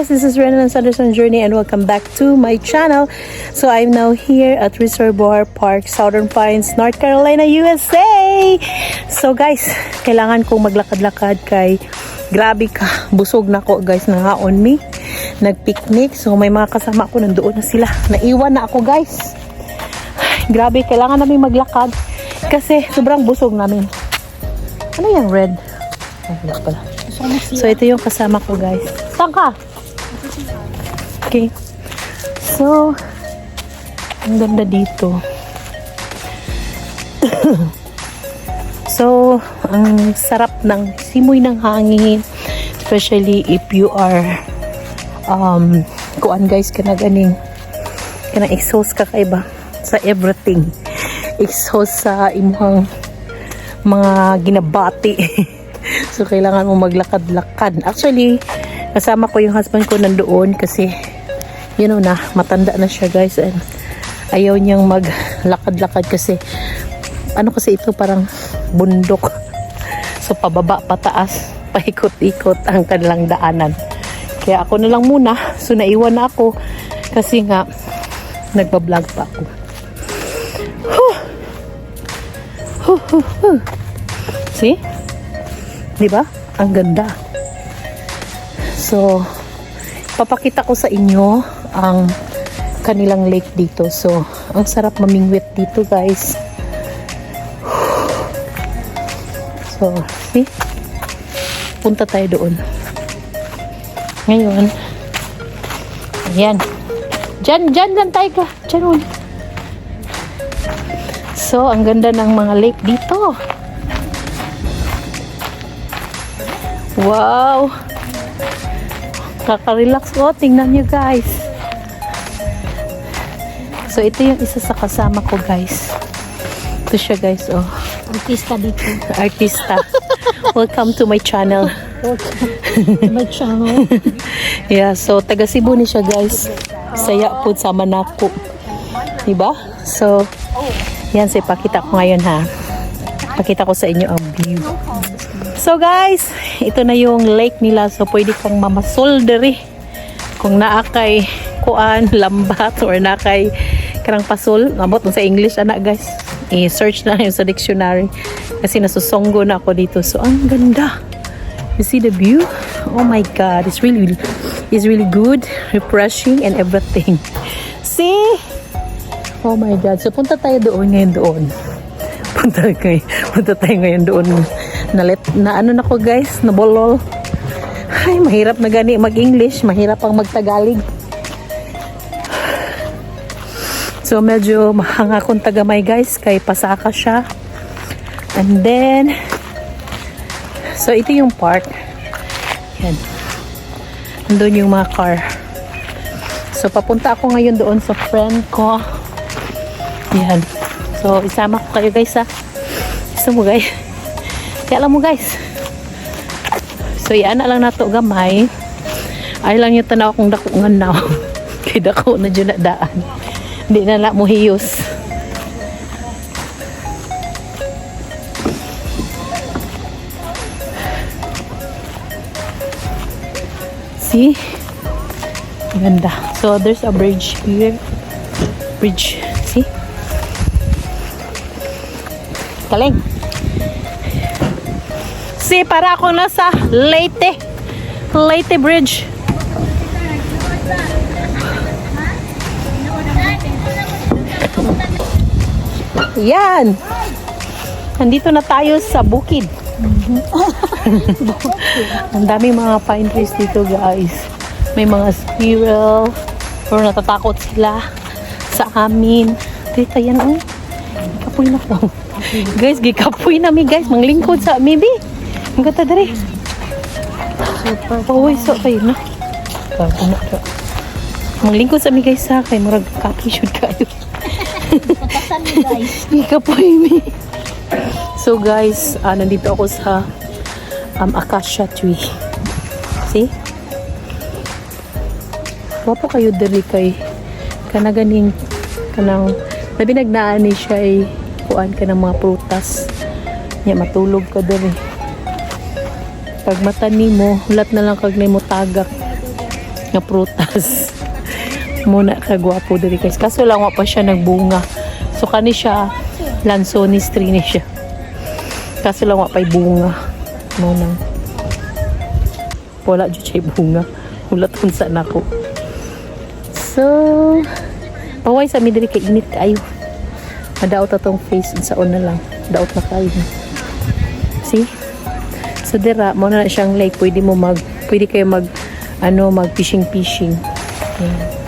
guys, this is Renan Sanderson Journey and welcome back to my channel. So I'm now here at Reservoir Park, Southern Pines, North Carolina, USA. So guys, kailangan kong maglakad-lakad kay grabe ka, busog na ko guys, nangaon me. Nagpicnic, so may mga kasama ko nandoon na sila. Naiwan na ako guys. Ay, grabe, kailangan namin maglakad kasi sobrang busog namin. Ano yung red? Oh, wala pala. So ito yung kasama ko guys. Saan ka? Okay. So, ang ganda dito. So, ang sarap ng simoy ng hangin. Especially if you are kuan guys, kanang exhaust ka kaiba sa everything. Exhaust sa imong mga ginabati. So, kailangan mo maglakad-lakad. Actually, kasama ko yung husband ko nandoon kasi, you know na, matanda na siya guys. And ayaw niyang maglakad-lakad kasi, ano kasi ito parang bundok. So, pababa, pataas, paikot-ikot ang kanilang daanan. Kaya ako na lang muna. So, naiwan na ako kasi nga, nagbablog pa ako. See? Diba? Ang ganda. So, papakita ko sa inyo ang kanilang lake dito. So, ang sarap mamingwit dito, guys. So, see? Punta tayo doon. Ngayon, ayan. Diyan tayo ka. Diyan. So, ang ganda ng mga lake dito. Wow! Kaka-relax ko. Tingnan nyo guys. So, ito yung isa sa kasama ko guys. Ito siya guys. Oh. Artista dito. Artista. Welcome to my channel. Welcome to my channel. Yeah, so taga Cebu ni siya guys. Saya po sa Manako. Diba? So, yan. So, ipakita ko ngayon ha. Pakita ko sa inyo ang view. So guys, ito na yung lake nila. So pwede kang mamasol diri. Kung naakay kuan, lambat or naakay karang pasol, amot sa English anak guys. I-search na yun sa dictionary kasi nasusonggo na ako dito. So ang ganda. You see the view? Oh my god, it's really good, refreshing and everything. See? Oh my god. So punta tayo doon ngayon doon. Punta tayo ngayon doon. Na ano na ko guys, nabolol. Ay, mahirap na gani mag-English, mahirap pang mag-Tagalog. So medyo mahanga akong tagamay guys, kay pasaka siya. And then, so ito yung park. Yan. Andun yung mga car. So papunta ako ngayon doon sa friend ko. Yan. So isama ko kayo guys ha. Gusto mo guys? Kaya alam mo guys, so yan na lang nato gamay. Ay lang yung tanaw akong dakungan na. Kaya dako na dyan na daan. Hindi na mo hiyos. See? Ganda. So there's a bridge here. Bridge. See? Galing. See, para ako nasa Leyte Bridge. Yan. Nandito na tayo sa bukid. Ang daming mga pine trees dito guys. May mga squirrel. Pero natatakot sila sa amin. Dito yan oh. Gikapoy na po. Guys, gikapoy namin guys. Manglingkod sa maybe. Ang gata dari. Super. Paway so kayo na. Manglingkod sa mi guys sa kay murag kakishod kayo. Patasan mo guys. Gikapoy mi. So guys, nandito ako sa acacia tree. See? Wapo kayo dali kay kanaganing kanang labi nagnaan ni siya ay kuan ka ng mga prutas. Nya matulog ka dali. Pag mata nimo, hulat na lang kag nimo tagak. nga prutas. Muna kagwapo diri guys. Kaso lang wa pa siya nagbunga. So kani siya Lansones tree ni siya. Kaso lang wa pa'y bunga. Muna. Wala jud siya bunga. Ulat kun sa nako. So paway sa mi diri kay init kaayo. Madaot atong face sa na lang. Daot na kayo. See? So dira mo na siyang lake, pwede kayo mag fishing. Ayan.